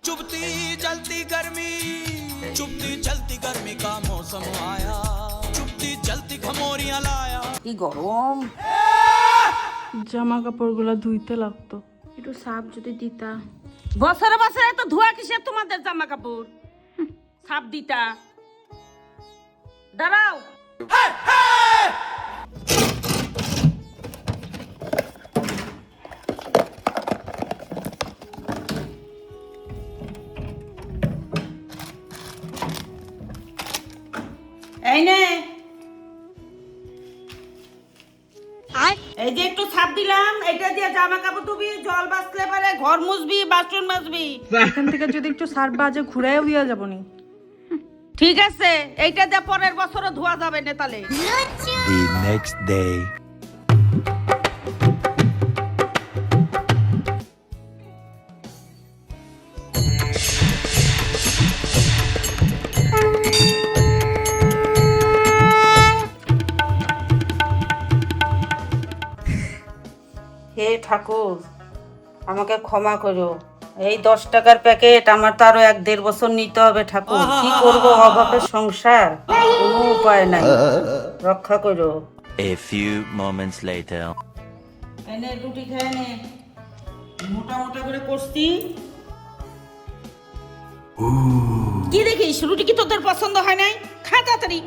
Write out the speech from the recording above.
चुभती जलती गर्मी का मौसम आया चुभती जलती घमोरियां लाया কি গরম জামা কাপড়গুলো ধুইতে লাগতো একটু সাপ যদি দিতা। বছরে বছরে তো ধোয়া কিসের তোমাদের জামা কাপড় সাপ দিতা দাঁড়াও এই নে এই যে একটু ছাপ দিলাম এটা দিয়ে জামা কাপড় ধুবি জল বাঁচলে পারে ঘর মুছবি বাসন মাজবি এখান থেকে যদি একটু সার বাজে ঘুরাইও দিয়া যাবনি ঠিক আছে এইটা দিয়ে পরের বছরও ধোয়া যাবে না তাহলে The next day হে ঠাকুর আমাকে ক্ষমা করো এই 10 টাকার প্যাকেট আমার তো আরো 1-1.5 বছর নিতে হবে ঠাকুর কি করব অভাবের সংসার কোনো উপায় নাই রক্ষা করো A few moments later. এনে রুটি খেয়ে নে মোটা মোটা করে করছি কি দেখিস রুটি কি তোদের পছন্দ হয় নাই খা তাড়াতাড়ি